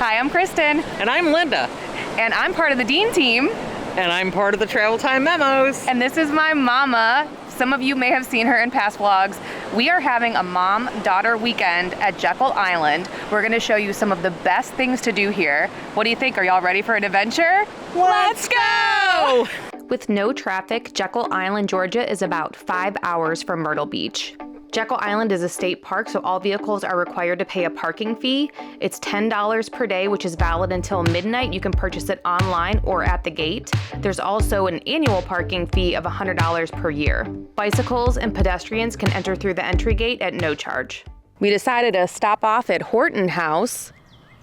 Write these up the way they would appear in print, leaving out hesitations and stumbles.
Hi, I'm Kristen. And I'm Linda. And I'm part of the Dean team. And I'm part of the Travel Time Memos. And this is my mama. Some of you may have seen her in past vlogs. We are having a mom-daughter weekend at Jekyll Island. We're gonna show you some of the best things to do here. What do you think? Are y'all ready for an adventure? Let's go! With no traffic, Jekyll Island, Georgia is about 5 hours from Myrtle Beach. Jekyll Island is a state park, so all vehicles are required to pay a parking fee. It's $10 per day, which is valid until midnight. You can purchase it online or at the gate. There's also an annual parking fee of $100 per year. Bicycles and pedestrians can enter through the entry gate at no charge. We decided to stop off at Horton House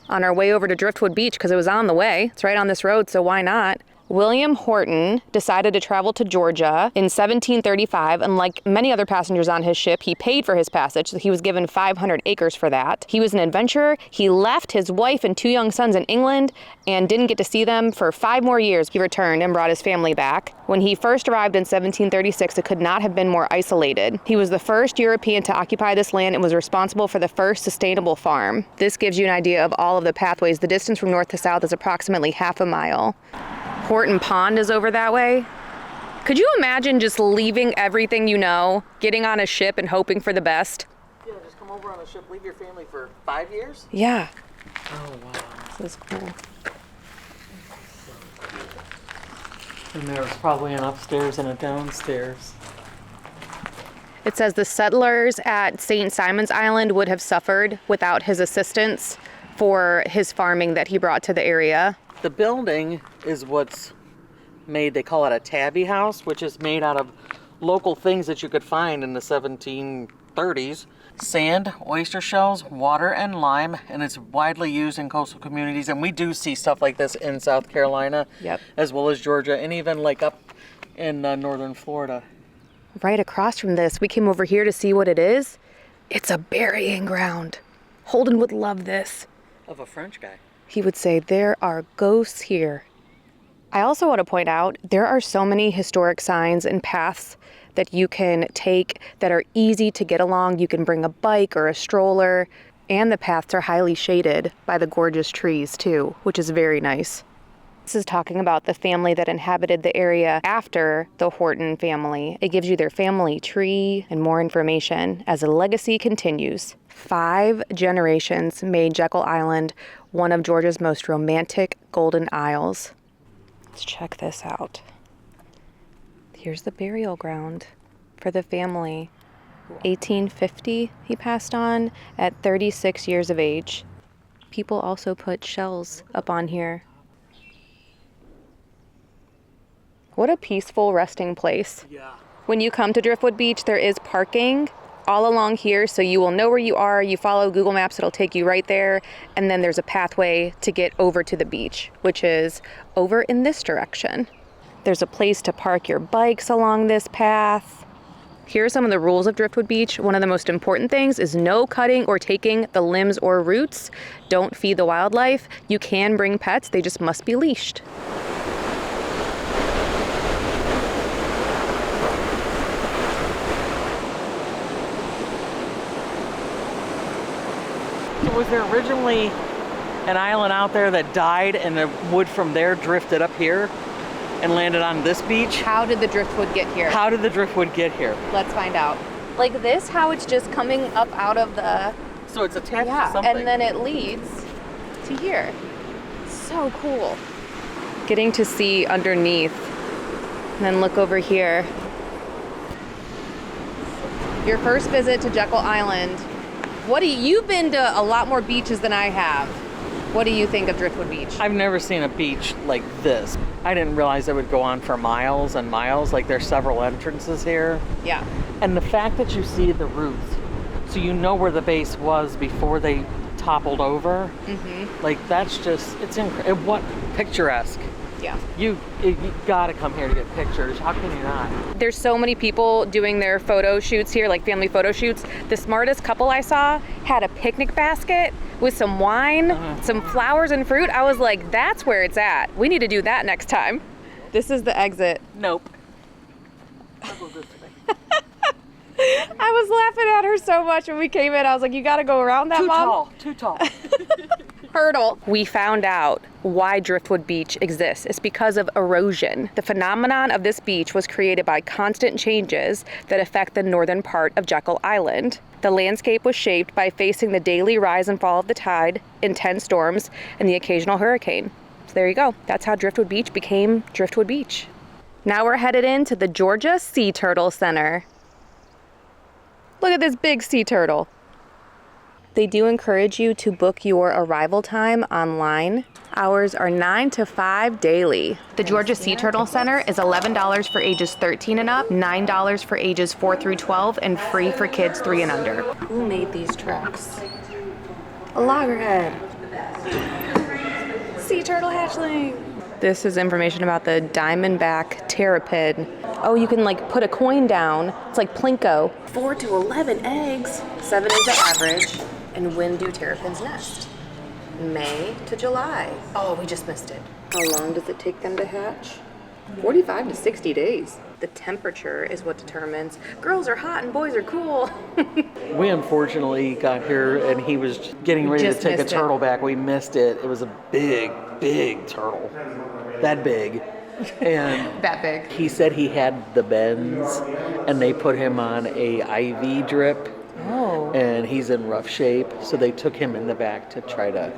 on our way over to Driftwood Beach because it was on the way. It's right on this road, so why not? William Horton decided to travel to Georgia in 1735, and like many other passengers on his ship, he paid for his passage, so he was given 500 acres for that. He was an adventurer. He left his wife and 2 young sons in England and didn't get to see them for 5 more years. He returned and brought his family back. When he first arrived in 1736, it could not have been more isolated. He was the first European to occupy this land and was responsible for the first sustainable farm. This gives you an idea of all of the pathways. The distance from north to south is approximately half a mile. Horton Pond is over that way. Could you imagine just leaving everything you know, getting on a ship and hoping for the best? Yeah, just come over on a ship, leave your family for 5 years? Yeah. Oh, wow. This is cool. And there's probably an upstairs and a downstairs. It says the settlers at St. Simon's Island would have suffered without his assistance for his farming that he brought to the area. The building is what's made, they call it a tabby house, which is made out of local things that you could find in the 1730s. Sand, oyster shells, water, and lime, and it's widely used in coastal communities. And we do see stuff like this in South Carolina, as well as Georgia, and even like up in northern Florida. Right across from this, we came over here to see what it is. It's a burying ground. Holden would love this. Of a French guy. He would say, there are ghosts here. I also want to point out, there are so many historic signs and paths that you can take that are easy to get along. You can bring a bike or a stroller, and the paths are highly shaded by the gorgeous trees too, which is very nice. This is talking about the family that inhabited the area after the Horton family. It gives you their family tree and more information as the legacy continues. 5 generations made Jekyll Island one of Georgia's most romantic golden isles. Let's check this out. Here's the burial ground for the family. 1850, he passed on at 36 years of age. People also put shells up on here. What a peaceful resting place. Yeah. When you come to Driftwood Beach, there is parking all along here, so you will know where you are. You follow Google Maps, it'll take you right there. And then there's a pathway to get over to the beach, which is over in this direction. There's a place to park your bikes along this path. Here are some of the rules of Driftwood Beach. One of the most important things is no cutting or taking the limbs or roots. Don't feed the wildlife. You can bring pets, they just must be leashed. Was there originally an island out there that died and the wood from there drifted up here and landed on this beach? How did the driftwood get here? How did the driftwood get here? Let's find out. Like this, how it's just coming up out of the... So it's attached to something. And then it leads to here. So cool. Getting to see underneath. And then look over here. Your first visit to Jekyll Island. You've been to a lot more beaches than I have. What do you think of Driftwood Beach? I've never seen a beach like this. I didn't realize it would go on for miles and miles. Like there's several entrances here. Yeah. And the fact that you see the roots, so you know where the base was before they toppled over. Mm-hmm. Like that's just, it's incredible. What picturesque. Yeah. You gotta come here to get pictures. How can you not? There's so many people doing their photo shoots here, like family photo shoots. The smartest couple I saw had a picnic basket with some wine, some flowers and fruit. I was like, that's where it's at. We need to do that next time. This is the exit. Nope. I was laughing at her so much when we came in. I was like, you gotta go around that, Mom? Too tall. turtle. We found out why Driftwood Beach exists. It's because of erosion. The phenomenon of this beach was created by constant changes that affect the northern part of Jekyll Island. The landscape was shaped by facing the daily rise and fall of the tide, intense storms, and the occasional hurricane. So there you go. That's how Driftwood Beach became Driftwood Beach. Now we're headed into the Georgia Sea Turtle Center. Look at this big sea turtle. They do encourage you to book your arrival time online. Hours are 9 to 5 daily. The Georgia Sea Turtle Center is $11 for ages 13 and up, $9 for ages 4 through 12, and free for kids 3 and under. Who made these tracks? A loggerhead. Sea turtle hatchling. This is information about the diamondback terrapin. Oh, you can like put a coin down. It's like Plinko. 4 to 11 eggs. 7 is the average. And when do terrapins nest? May to July. Oh, we just missed it. How long does it take them to hatch? 45 to 60 days. The temperature is what determines girls are hot and boys are cool. We unfortunately got here and he was getting ready to take a turtle back. We missed it. It was a big, big turtle. That big. And that big. He said he had the bends and they put him on a IV drip. Oh. And he's in rough shape, so they took him in the back to try to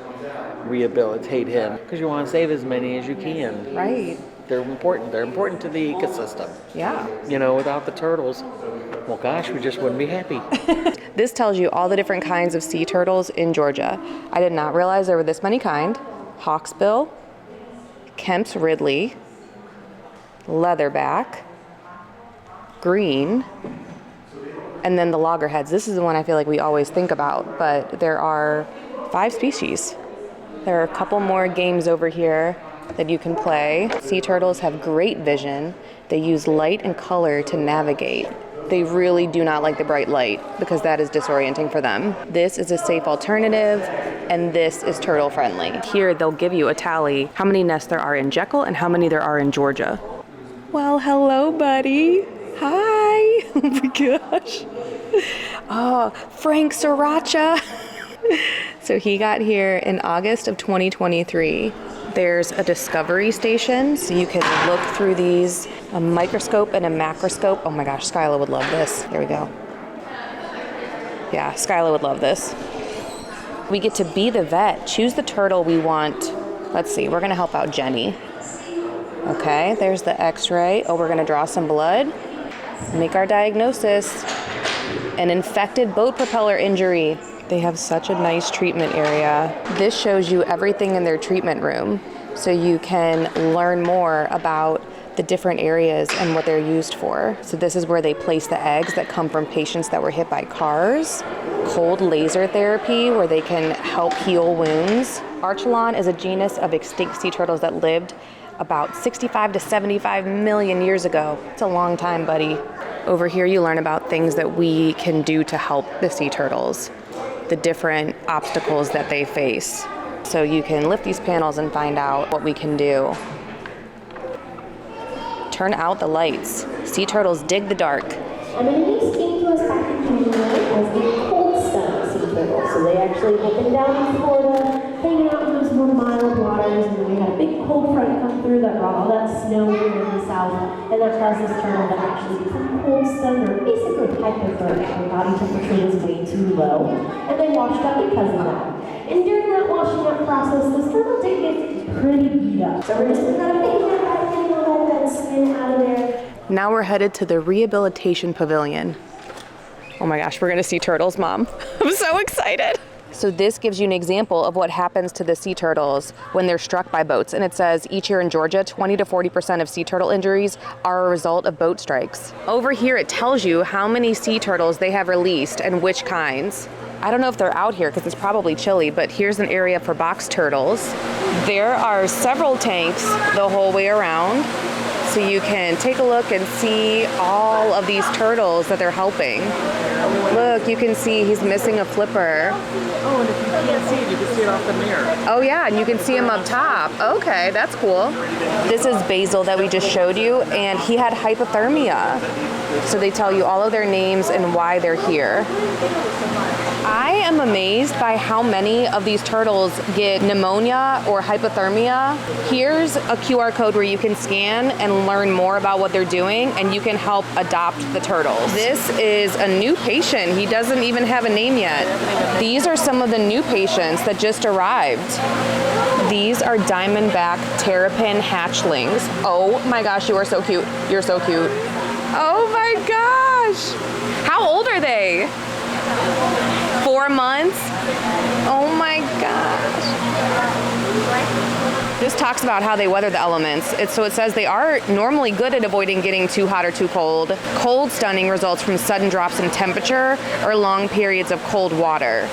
rehabilitate him because you want to save as many as you can. Right. They're important. They're important to the ecosystem. Yeah. You know, without the turtles, well, gosh, we just wouldn't be happy. This tells you all the different kinds of sea turtles in Georgia. I did not realize there were this many kind. Hawksbill, Kemp's Ridley, leatherback, green, and then the loggerheads. This is the one I feel like we always think about, but there are 5 species. There are a couple more games over here that you can play. Sea turtles have great vision. They use light and color to navigate. They really do not like the bright light because that is disorienting for them. This is a safe alternative, and this is turtle friendly. Here they'll give you a tally how many nests there are in Jekyll and how many there are in Georgia. Well, hello, buddy. Hi. Oh my gosh. Oh, Frank Sriracha. So he got here in August of 2023. There's a discovery station, so you can look through these, a microscope and a macroscope. Oh my gosh, Skyla would love this. There we go. Yeah, Skyla would love this. We get to be the vet, choose the turtle we want. Let's see, we're gonna help out Jenny. Okay, there's the x-ray. Oh, we're gonna draw some blood. Make our diagnosis. An infected boat propeller injury. They have such a nice treatment area. This shows you everything in their treatment room, so you can learn more about the different areas and what they're used for. So this is where they place the eggs that come from patients that were hit by cars. Cold laser therapy, where they can help heal wounds. Archelon is a genus of extinct sea turtles that lived about 65 to 75 million years ago. It's a long time, buddy. Over here you learn about things that we can do to help the sea turtles, the different obstacles that they face. So you can lift these panels and find out what we can do. Turn out the lights. Sea turtles dig the dark. Anemones came to us back in January as the cold stone sea turtles. So they actually had been down in Florida, hanging out in those more mild waters, and then we had a big cold front come through that brought all that snow here in the south, and that caused this turtle to actually become cold stunned, or basically hypothermic. Their body temperature was way too low, and they washed up because of that. And during that washing up process, this turtle did get pretty beat up. So we're just kind of picking up that thing, all that skin out of there. Now we're headed to the rehabilitation pavilion. Oh my gosh, we're gonna see turtles, Mom. I'm so excited. So this gives you an example of what happens to the sea turtles when they're struck by boats. And it says each year in Georgia, 20 to 40% of sea turtle injuries are a result of boat strikes. Over here, it tells you how many sea turtles they have released and which kinds. I don't know if they're out here because it's probably chilly, but here's an area for box turtles. There are several tanks the whole way around. So you can take a look and see all of these turtles that they're helping. Look, you can see he's missing a flipper. Oh, and if you can't see it, you can see it off the mirror. Oh yeah, and you can see him up top. Okay, that's cool. This is Basil that we just showed you, and he had hypothermia. So they tell you all of their names and why they're here. I am amazed by how many of these turtles get pneumonia or hypothermia. Here's a QR code where you can scan and learn more about what they're doing, and you can help adopt the turtles. This is a new patient. He doesn't even have a name yet. These are some of the new patients that just arrived. These are diamondback terrapin hatchlings. Oh my gosh, you are so cute. You're so cute. Oh my gosh. How old are they? 4 months? Oh my gosh. This talks about how they weather the elements. So it says they are normally good at avoiding getting too hot or too cold. Cold stunning results from sudden drops in temperature or long periods of cold water.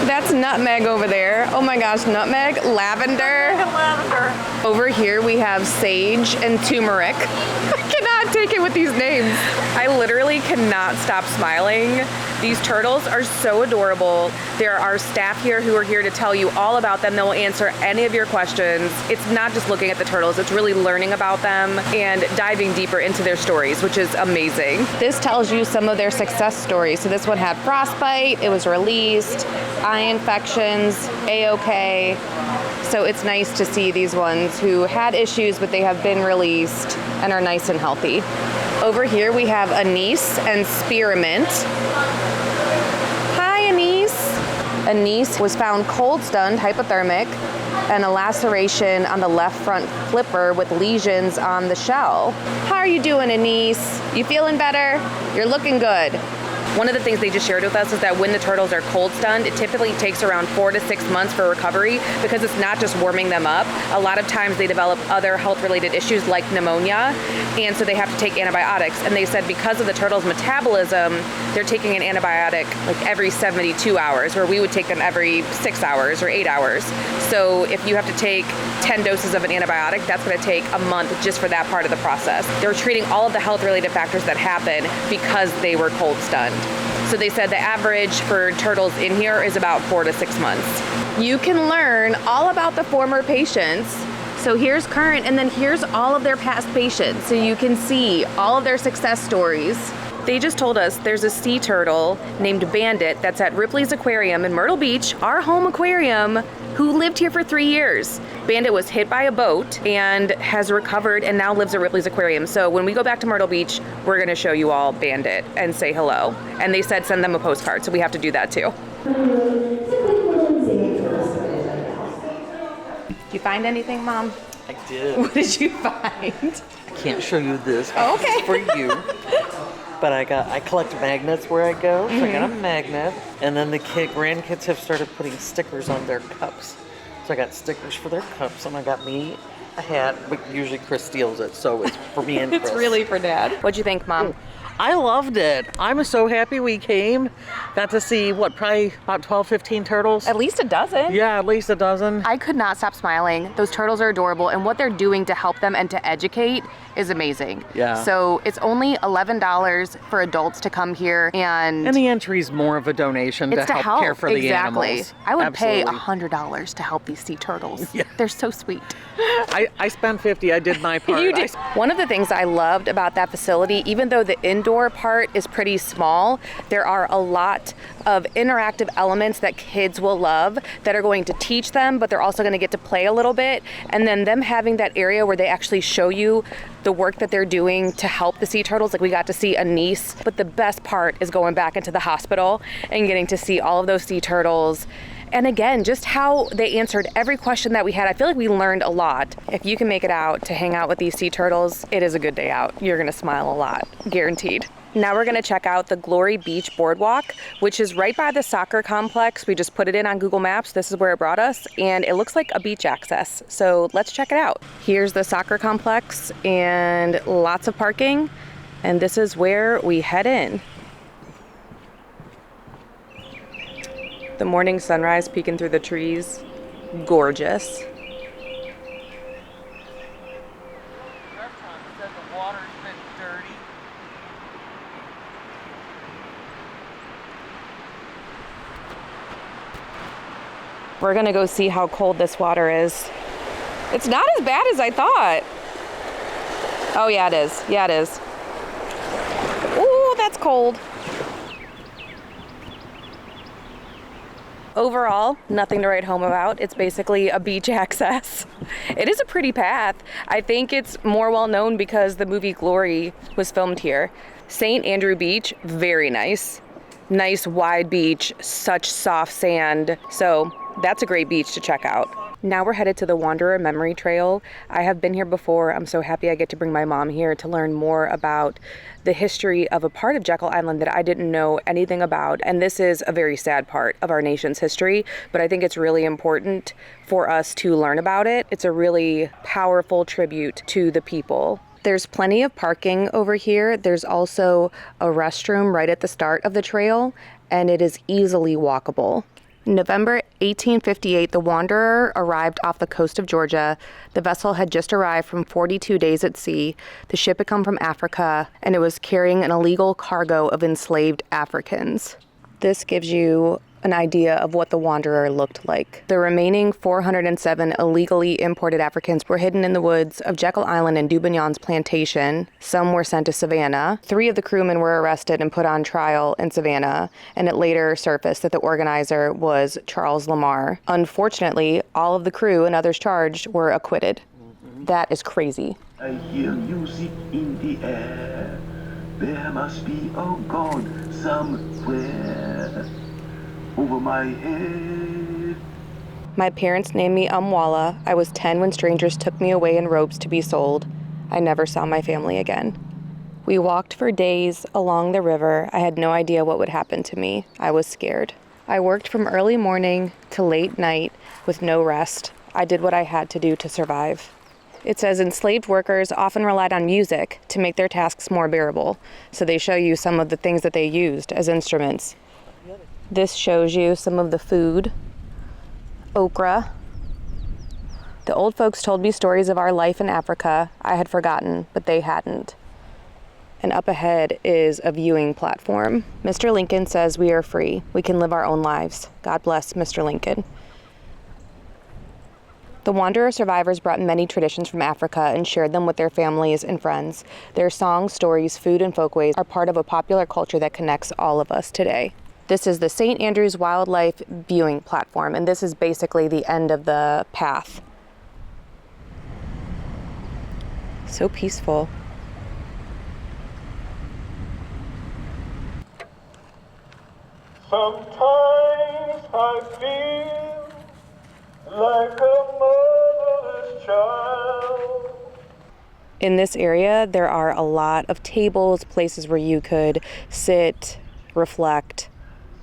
That's nutmeg over there. Oh my gosh, nutmeg, lavender. Lavender. Over here we have sage and turmeric. I cannot take it with these names. I literally cannot stop smiling. These turtles are so adorable. There are staff here who are here to tell you all about them. They will answer any of your questions. It's not just looking at the turtles, it's really learning about them and diving deeper into their stories, which is amazing. This tells you some of their success stories. So this one had frostbite, it was released, eye infections, A-OK. So it's nice to see these ones who had issues, but they have been released and are nice and healthy. Over here we have anise and spearmint. Hi, anise. Anise was found cold stunned, hypothermic, and a laceration on the left front flipper with lesions on the shell. How are you doing, anise? You feeling better? You're looking good. One of the things they just shared with us is that when the turtles are cold stunned, it typically takes around 4 to 6 months for recovery because it's not just warming them up. A lot of times they develop other health-related issues like pneumonia, and so they have to take antibiotics. And they said because of the turtles' metabolism, they're taking an antibiotic like every 72 hours, where we would take them every 6 hours or 8 hours. So if you have to take 10 doses of an antibiotic, that's going to take a month just for that part of the process. They're treating all of the health-related factors that happen because they were cold stunned. So they said the average for turtles in here is about 4 to 6 months. You can learn all about the former patients. So here's current, and then here's all of their past patients. So you can see all of their success stories. They just told us there's a sea turtle named Bandit that's at Ripley's Aquarium in Myrtle Beach, our home aquarium, who lived here for 3 years. Bandit was hit by a boat and has recovered and now lives at Ripley's Aquarium. So when we go back to Myrtle Beach, we're gonna show you all Bandit and say hello. And they said send them a postcard, so we have to do that too. Did you find anything, Mom? I did. What did you find? I can't show you this. Oh, okay. This is for you. But I collect magnets where I go, so I got a magnet. And then the grandkids have started putting stickers on their cups. So I got stickers for their cups, and I got me a hat, but usually Chris steals it, so it's for me and Chris. It's really for Dad. What'd you think, Mom? I loved it. I'm so happy we came. Got to see, probably about 12, 15 turtles? At least a dozen. Yeah, at least a dozen. I could not stop smiling. Those turtles are adorable, and what they're doing to help them and to educate is amazing. Yeah. So it's only $11 for adults to come here, and the entry's more of a donation to help care for the animals. I would Absolutely. pay $100 to help these sea turtles. Yeah. They're so sweet. I spent $50. I did my part. You did. One of the things I loved about that facility, even though the indoor part is pretty small, there are a lot of interactive elements that kids will love that are going to teach them, but they're also going to get to play a little bit. And then them having that area where they actually show you the work that they're doing to help the sea turtles. Like we got to see Anise, but the best part is going back into the hospital and getting to see all of those sea turtles. And again, just how they answered every question that we had. I feel like we learned a lot. If you can make it out to hang out with these sea turtles, it is a good day out. You're gonna smile a lot, guaranteed. Now we're gonna check out the Glory Beach Boardwalk, which is right by the soccer complex. We just put it in on Google Maps. This is where it brought us, and it looks like a beach access. So let's check it out. Here's the soccer complex and lots of parking, and this is where we head in. The morning sunrise peeking through the trees, gorgeous. We're gonna go see how cold this water is. It's not as bad as I thought. Oh yeah, it is. Yeah, it is. Ooh, that's cold. Overall, nothing to write home about. It's basically a beach access. It is a pretty path. I think it's more well known because the movie Glory was filmed here. St. Andrew Beach, very nice. Nice wide beach, such soft sand. So that's a great beach to check out. Now we're headed to the Wanderer Memory Trail. I have been here before. I'm so happy I get to bring my mom here to learn more about the history of a part of Jekyll Island that I didn't know anything about. And this is a very sad part of our nation's history, but I think it's really important for us to learn about it. It's a really powerful tribute to the people. There's plenty of parking over here. There's also a restroom right at the start of the trail, and it is easily walkable. November 1858, the Wanderer arrived off the coast of Georgia. The vessel had just arrived from 42 days at sea. The ship had come from Africa, and it was carrying an illegal cargo of enslaved Africans. This gives you an idea of what the Wanderer looked like. The remaining 407 illegally imported Africans were hidden in the woods of Jekyll Island and Dubignon's plantation. Some were sent to Savannah. 3 of the crewmen were arrested and put on trial in Savannah, and it later surfaced that the organizer was Charles Lamar. Unfortunately, all of the crew and others charged were acquitted. That is crazy. I hear music in the air. There must be a God somewhere. Over my head. My parents named me Umwalla. I was 10 when strangers took me away in ropes to be sold. I never saw my family again. We walked for days along the river. I had no idea what would happen to me. I was scared. I worked from early morning to late night with no rest. I did what I had to do to survive. It says enslaved workers often relied on music to make their tasks more bearable. So they show you some of the things that they used as instruments. This shows you some of the food. Okra. The old folks told me stories of our life in Africa. I had forgotten, but they hadn't. And up ahead is a viewing platform. Mr. Lincoln says we are free. We can live our own lives. God bless Mr. Lincoln. The Wanderer survivors brought many traditions from Africa and shared them with their families and friends. Their songs, stories, food, and folkways are part of a popular culture that connects all of us today. This is the St. Andrews Wildlife Viewing Platform, and this is basically the end of the path. So peaceful. Sometimes I feel like a motherless child. In this area, there are a lot of tables, places where you could sit, reflect.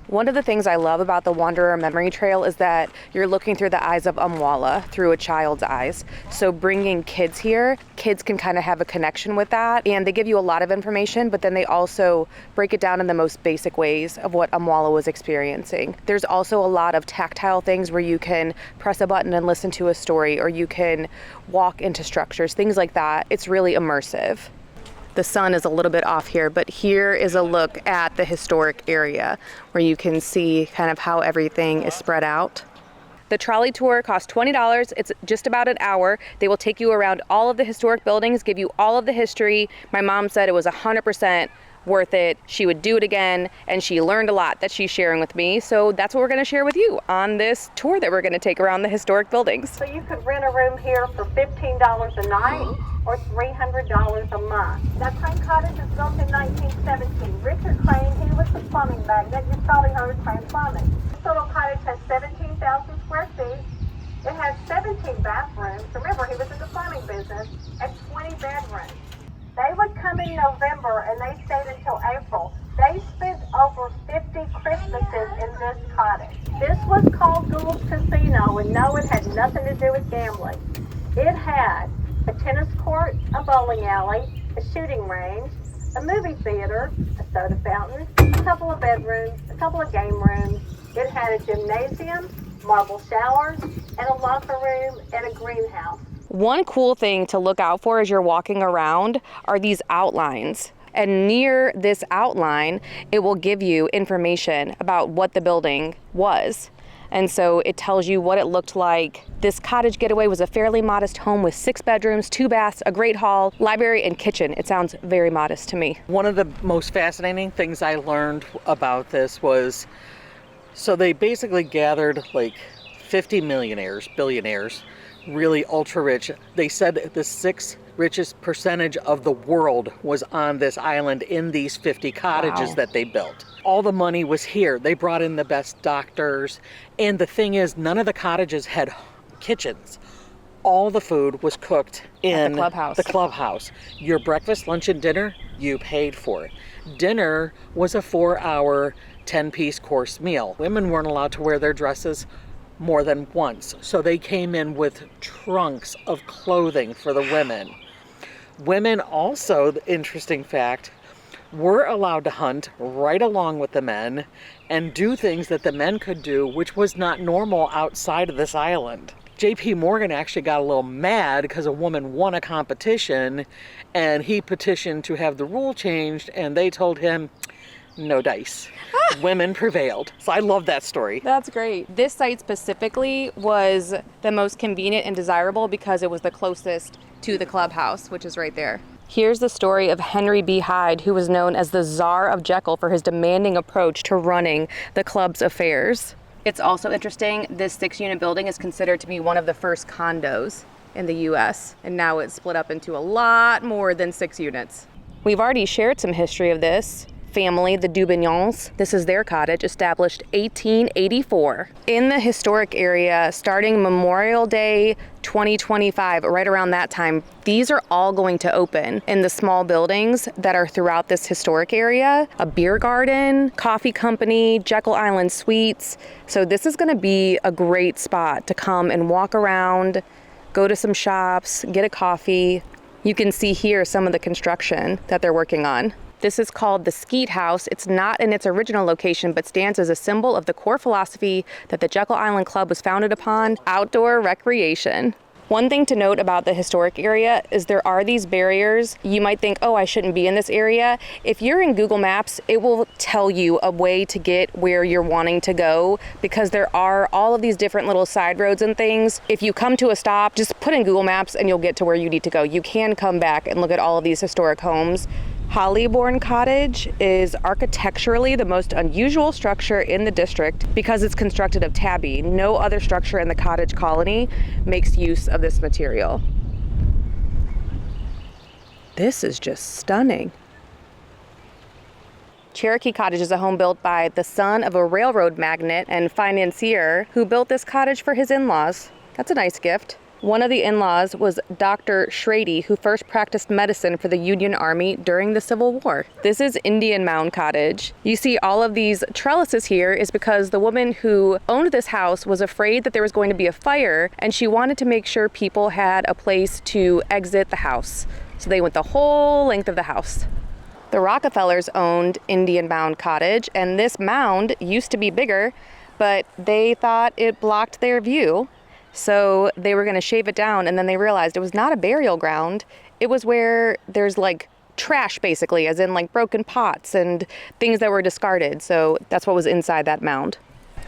One of the things I love about the Wanderer Memory Trail is that you're looking through the eyes of Umwalla, through a child's eyes. So bringing kids here, kids can kind of have a connection with that, and they give you a lot of information, but then they also break it down in the most basic ways of what Umwalla was experiencing. There's also a lot of tactile things where you can press a button and listen to a story, or you can walk into structures, things like that. It's really immersive. The sun is a little bit off here, but here is a look at the historic area where you can see kind of how everything is spread out. The trolley tour costs $20. It's just about an hour. They will take you around all of the historic buildings, give you all of the history. My mom said it was 100% worth it. She would do it again, and she learned a lot that she's sharing with me. So that's what we're going to share with you on this tour that we're going to take around the historic buildings. So you could rent a room here for $15 a night or $300 a month. That Crane Cottage was built in 1917. Richard Crane, he was the plumbing magnate. You probably heard of Crane Plumbing. This little cottage has 17,000 square feet. It has 17 bathrooms. Remember, he was in the plumbing business, and 20 bedrooms. They would come in November and they stayed until April. They spent over 50 Christmases in this cottage. This was called Gould's Casino, and no, it had nothing to do with gambling. It had a tennis court, a bowling alley, a shooting range, a movie theater, a soda fountain, a couple of bedrooms, a couple of game rooms. It had a gymnasium, marble showers, and a locker room and a greenhouse. One cool thing to look out for as you're walking around are these outlines. And near this outline, it will give you information about what the building was. And so it tells you what it looked like. This cottage getaway was a fairly modest home with 6 bedrooms, 2 baths, a great hall, library, and kitchen. It sounds very modest to me. One of the most fascinating things I learned about this was So they basically gathered like 50 millionaires, billionaires, really ultra rich. They said the 6th richest percentage of the world was on this island in these 50 cottages that they built. All the money was here. They brought in the best doctors. And the thing is, none of the cottages had kitchens. All the food was cooked in the clubhouse. Your breakfast, lunch, and dinner, you paid for it. Dinner was a 4-hour, 10-piece course meal. Women weren't allowed to wear their dresses more than once. So they came in with trunks of clothing for the women. Women also, the interesting fact, were allowed to hunt right along with the men and do things that the men could do, which was not normal outside of this island. J.P. Morgan actually got a little mad because a woman won a competition and he petitioned to have the rule changed, and they told him, no dice. Women prevailed. So I love that story. That's great. This site specifically was the most convenient and desirable because it was the closest to the clubhouse, which is right there. Here's the story of Henry B. Hyde, who was known as the Czar of Jekyll for his demanding approach to running the club's affairs. It's also interesting, this 6-unit building is considered to be one of the first condos in the U.S., and now it's split up into a lot more than 6 units. We've already shared some history of this family, the Dubignons. This is their cottage, established 1884. In the historic area, starting Memorial Day 2025, right around that time, these are all going to open in the small buildings that are throughout this historic area. A beer garden, coffee company, Jekyll Island Suites. So this is going to be a great spot to come and walk around, go to some shops, get a coffee. You can see here some of the construction that they're working on. This is called the Skeet House. It's not in its original location, but stands as a symbol of the core philosophy that the Jekyll Island Club was founded upon, outdoor recreation. One thing to note about the historic area is there are these barriers. You might think, oh, I shouldn't be in this area. If you're in Google Maps, it will tell you a way to get where you're wanting to go, because there are all of these different little side roads and things. If you come to a stop, just put in Google Maps and you'll get to where you need to go. You can come back and look at all of these historic homes. Hollybourne Cottage is architecturally the most unusual structure in the district because it's constructed of tabby. No other structure in the cottage colony makes use of this material. This is just stunning. Cherokee Cottage is a home built by the son of a railroad magnate and financier who built this cottage for his in-laws. That's a nice gift. One of the in-laws was Dr. Schrady, who first practiced medicine for the Union Army during the Civil War. This is Indian Mound Cottage. You see all of these trellises here is because the woman who owned this house was afraid that there was going to be a fire, and she wanted to make sure people had a place to exit the house. So they went the whole length of the house. The Rockefellers owned Indian Mound Cottage, and this mound used to be bigger, but they thought it blocked their view. So they were going to shave it down, and then they realized it was not a burial ground. It was where there's like trash, basically, as in like broken pots and things that were discarded. So that's what was inside that mound.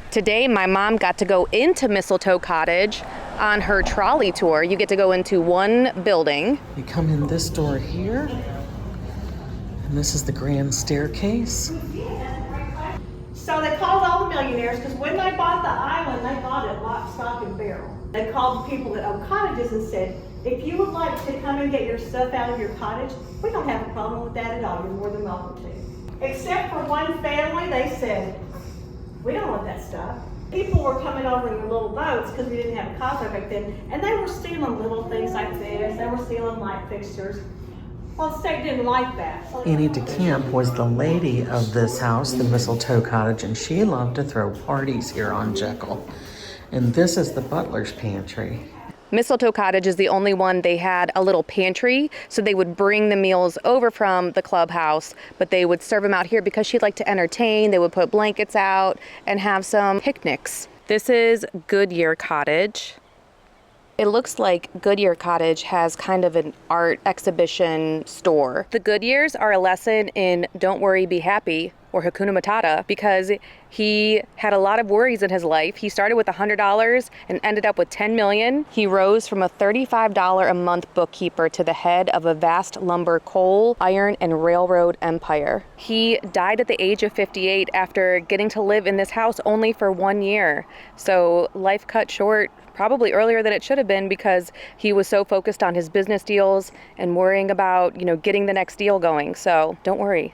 Today, my mom got to go into Mistletoe Cottage on her trolley tour. You get to go into one building. You come in this door here, and this is the grand staircase. So they called all the millionaires, because when they bought the island, they bought it lock, stock, and barrel. They called the people that own cottages and said, if you would like to come and get your stuff out of your cottage, we don't have a problem with that at all. You're more than welcome to. Except for one family, they said, we don't want that stuff. People were coming over in their little boats because we didn't have a causeway back then, and they were stealing little things like this. They were stealing light fixtures. Well, the state didn't like that. Annie DeCamp was the lady of this house, the Mistletoe Cottage, and she loved to throw parties here on Jekyll. And this is the butler's pantry. Mistletoe Cottage is the only one they had a little pantry, so they would bring the meals over from the clubhouse, but they would serve them out here because she liked to entertain. They would put blankets out and have some picnics. This is Goodyear Cottage. It looks like Goodyear Cottage has kind of an art exhibition store. The Goodyears are a lesson in don't worry, be happy. or Hakuna Matata, because he had a lot of worries in his life. He started with $100 and ended up with 10 million. He rose from a $35 a month bookkeeper to the head of a vast lumber, coal, iron, and railroad empire. He died at the age of 58 after getting to live in this house only for 1 year. So life cut short probably earlier than it should have been, because he was so focused on his business deals and worrying about, getting the next deal going. So don't worry,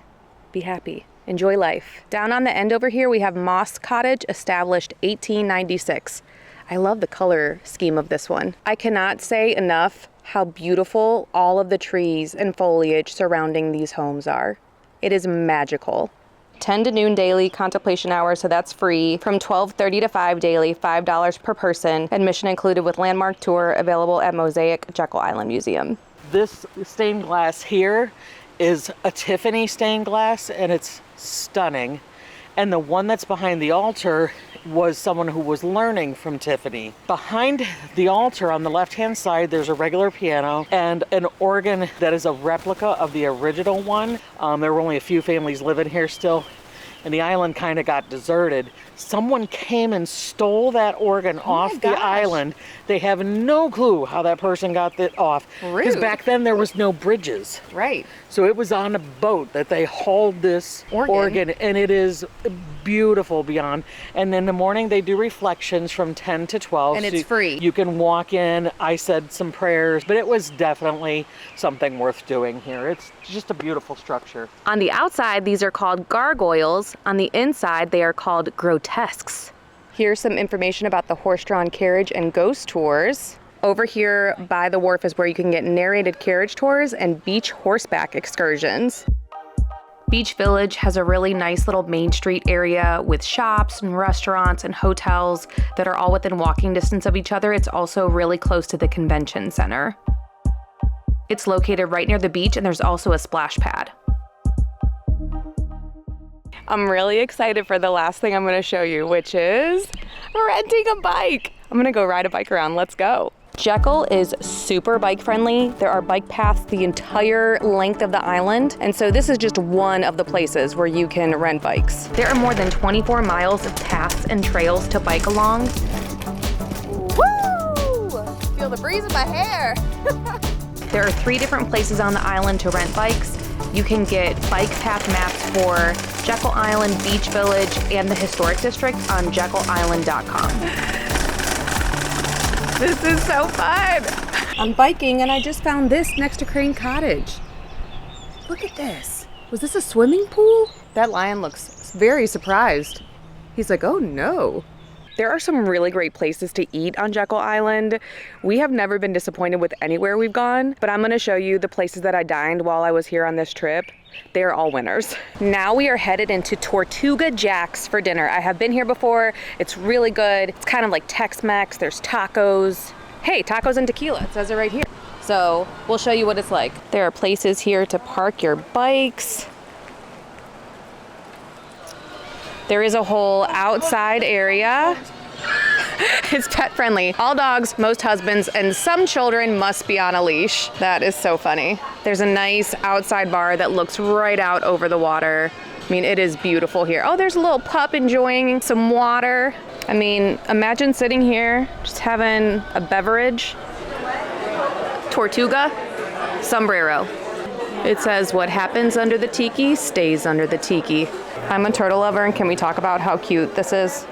be happy, enjoy life. Down on the end over here, we have Moss Cottage, established 1896. I love the color scheme of this one. I cannot say enough how beautiful all of the trees and foliage surrounding these homes are. It is magical. 10 to noon daily contemplation hour, so that's free. From 12:30 to 5 daily, $5 per person. Admission included with landmark tour, available at Mosaic Jekyll Island Museum. This stained glass here is a Tiffany stained glass, and it's stunning. And the one that's behind the altar was someone who was learning from Tiffany. Behind the altar on the left-hand side, there's a regular piano and an organ that is a replica of the original one. There were only a few families living here still, and the island kind of got deserted. Someone came and stole that organ off the island. They have no clue how that person got it off. Because back then there was no bridges. Right. So it was on a boat that they hauled this organ, and it is beautiful beyond. And in the morning they do reflections from 10 to 12. And it's free. You can walk in. I said some prayers, but it was definitely something worth doing here. It's just a beautiful structure. On the outside, these are called gargoyles. On the inside, they are called grotesques. Here's some information about the horse-drawn carriage and ghost tours. Over here by the wharf is where you can get narrated carriage tours and beach horseback excursions. Beach Village has a really nice little Main Street area with shops and restaurants and hotels that are all within walking distance of each other. It's also really close to the convention center. It's located right near the beach, and there's also a splash pad. I'm really excited for the last thing I'm gonna show you, which is renting a bike. I'm gonna go ride a bike around. Let's go. Jekyll is super bike friendly. There are bike paths the entire length of the island, and so this is just one of the places where you can rent bikes. There are more than 24 miles of paths and trails to bike along. Woo! Feel the breeze in my hair. There are 3 different places on the island to rent bikes. You can get bike path maps for Jekyll Island, Beach Village, and the Historic District on JekyllIsland.com. This is so fun. I'm biking and I just found this next to Crane Cottage. Look at this. Was this a swimming pool? That lion looks very surprised. He's like, oh no. There are some really great places to eat on Jekyll Island. We have never been disappointed with anywhere we've gone, but I'm gonna show you the places that I dined while I was here on this trip. They are all winners. Now we are headed into Tortuga Jack's for dinner. I have been here before. It's really good. It's kind of like Tex-Mex. There's tacos. Hey, tacos and tequila. It says it right here. So we'll show you what it's like. There are places here to park your bikes. There is a whole outside area. It's pet friendly. All dogs, most husbands, and some children must be on a leash. That is so funny. There's a nice outside bar that looks right out over the water. I mean, it is beautiful here. Oh, there's a little pup enjoying some water. I mean, imagine sitting here, just having a beverage. Tortuga, sombrero. It says, what happens under the tiki stays under the tiki. I'm a turtle lover, and can we talk about how cute this is?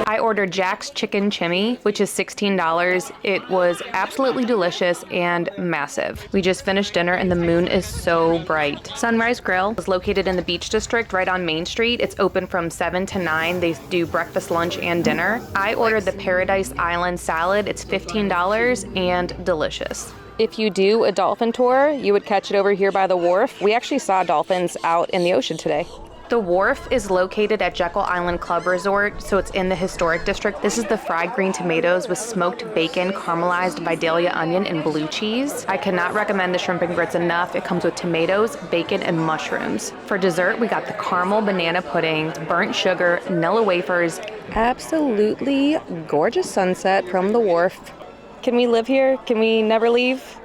I ordered Jack's Chicken Chimney, which is $16. It was absolutely delicious and massive. We just finished dinner and the moon is so bright. Sunrise Grill is located in the Beach District right on Main Street. It's open from 7 to 9. They do breakfast, lunch, and dinner. I ordered the Paradise Island salad. It's $15 and delicious. If you do a dolphin tour, you would catch it over here by the wharf. We actually saw dolphins out in the ocean today. The wharf is located at Jekyll Island Club Resort, so it's in the Historic District. This is the fried green tomatoes with smoked bacon, caramelized Vidalia onion, and blue cheese. I cannot recommend the shrimp and grits enough. It comes with tomatoes, bacon, and mushrooms. For dessert, we got the caramel banana pudding, burnt sugar, vanilla wafers. Absolutely gorgeous sunset from the wharf. Can we live here? Can we never leave?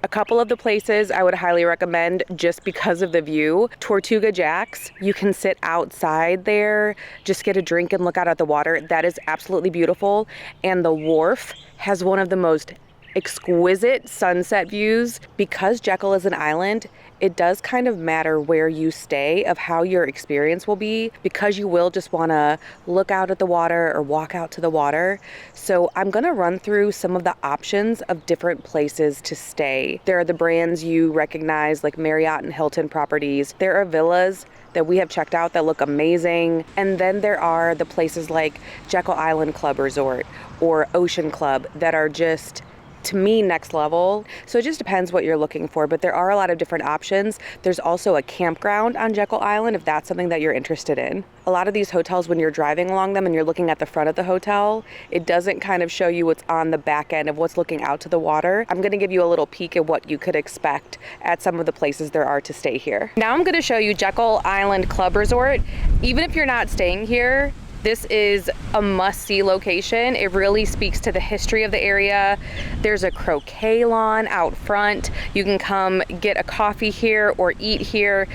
A couple of the places I would highly recommend just because of the view. Tortuga Jack's, you can sit outside there, just get a drink and look out at the water. That is absolutely beautiful. And the wharf has one of the most exquisite sunset views. Because Jekyll is an island, it does kind of matter where you stay of how your experience will be, because you will just want to look out at the water or walk out to the water. So I'm going to run through some of the options of different places to stay. There are the brands you recognize like Marriott and Hilton properties. There are villas that we have checked out that look amazing. And then there are the places like Jekyll Island Club Resort or Ocean Club that are just, to me, next level. So it just depends what you're looking for, but there are a lot of different options. There's also a campground on Jekyll Island if that's something that you're interested in. A lot of these hotels, when you're driving along them and you're looking at the front of the hotel, it doesn't kind of show you what's on the back end of what's looking out to the water. I'm going to give you a little peek at what you could expect at some of the places there are to stay here. Now I'm going to show you Jekyll Island Club Resort. Even if you're not staying here, this is a must-see location. It really speaks to the history of the area. There's a croquet lawn out front. You can come get a coffee here or eat here.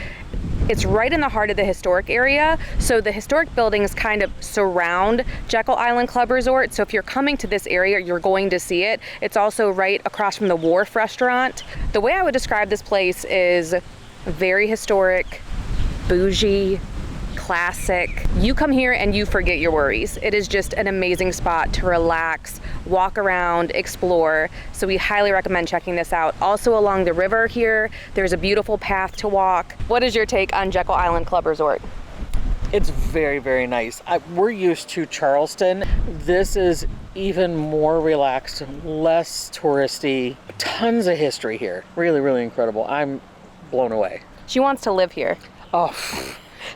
It's right in the heart of the historic area. So the historic buildings kind of surround Jekyll Island Club Resort. So if you're coming to this area, you're going to see it. It's also right across from the Wharf restaurant. The way I would describe this place is very historic, bougie, classic. You come here and you forget your worries. It is just an amazing spot to relax, walk around, explore. So we highly recommend checking this out. Also along the river here, there's a beautiful path to walk. What is your take on Jekyll Island Club Resort? It's very, very nice. We're used to Charleston. This is even more relaxed, less touristy. Tons of history here. Really, really incredible. I'm blown away. She wants to live here. Oh.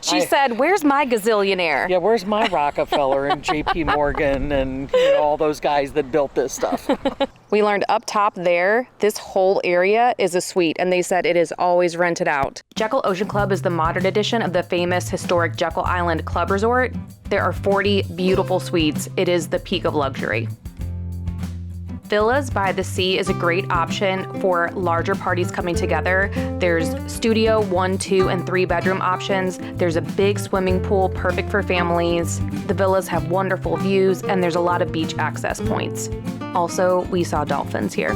She said, where's my gazillionaire? Yeah, where's my Rockefeller and JP Morgan and all those guys that built this stuff? We learned up top there, this whole area is a suite, and they said it is always rented out. Jekyll Ocean Club is the modern edition of the famous historic Jekyll Island Club Resort. There are 40 beautiful suites. It is the peak of luxury. Villas by the Sea is a great option for larger parties coming together. There's studio 1, 2, and 3 bedroom options. There's a big swimming pool, perfect for families. The villas have wonderful views, and there's a lot of beach access points. Also, we saw dolphins here.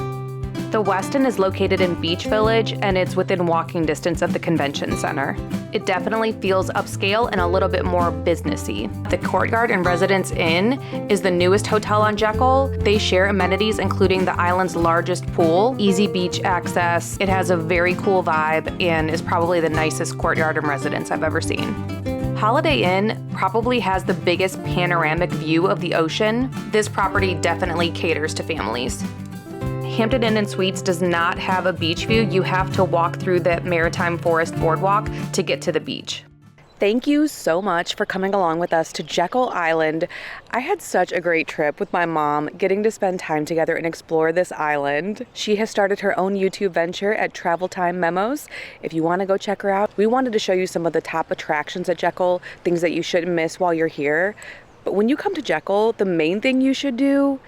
The Westin is located in Beach Village, and it's within walking distance of the convention center. It definitely feels upscale and a little bit more businessy. The Courtyard and Residence Inn is the newest hotel on Jekyll. They share amenities including the island's largest pool, easy beach access. It has a very cool vibe and is probably the nicest courtyard and residence I've ever seen. Holiday Inn probably has the biggest panoramic view of the ocean. This property definitely caters to families. Hampton Inn & Suites does not have a beach view. You have to walk through the Maritime Forest Boardwalk to get to the beach. Thank you so much for coming along with us to Jekyll Island. I had such a great trip with my mom, getting to spend time together and explore this island. She has started her own YouTube venture at Travel Time Memos. If you want to go check her out, we wanted to show you some of the top attractions at Jekyll, things that you shouldn't miss while you're here. But when you come to Jekyll, the main thing you should do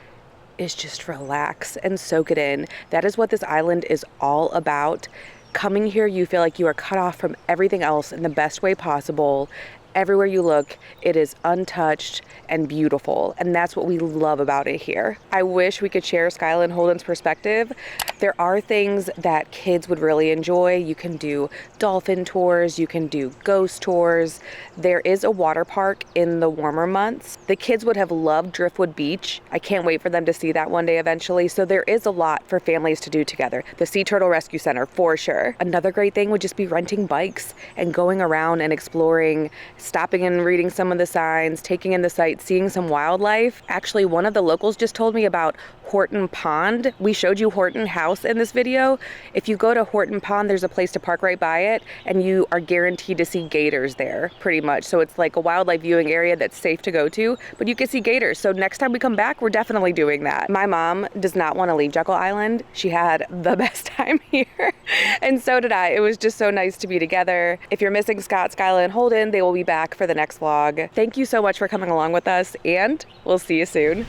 is just relax and soak it in. That is what this island is all about. Coming here, you feel like you are cut off from everything else in the best way possible. Everywhere you look, it is untouched and beautiful, and that's what we love about it here. I wish we could share Skylar and Holden's perspective. There are things that kids would really enjoy. You can do dolphin tours, you can do ghost tours. There is a water park in the warmer months. The kids would have loved Driftwood Beach. I can't wait for them to see that one day eventually. So there is a lot for families to do together. The Sea Turtle Rescue Center, for sure. Another great thing would just be renting bikes and going around and exploring, stopping and reading some of the signs, taking in the sights, seeing some wildlife. Actually, one of the locals just told me about Horton Pond. We showed you Horton House in this video. If you go to Horton Pond, there's a place to park right by it, and you are guaranteed to see gators there, pretty much. So it's like a wildlife viewing area that's safe to go to, but you can see gators. So next time we come back, we're definitely doing that. My mom does not want to leave Jekyll Island. She had the best time here, and so did I. It was just so nice to be together. If you're missing Scott, Skyla, and Holden, they will be back for the next vlog. Thank you so much for coming along with us, and we'll see you soon.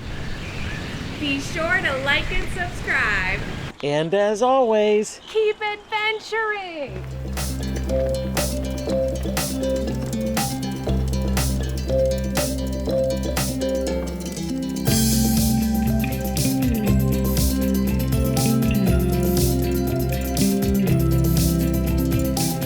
Be sure to like and subscribe. And as always, keep adventuring!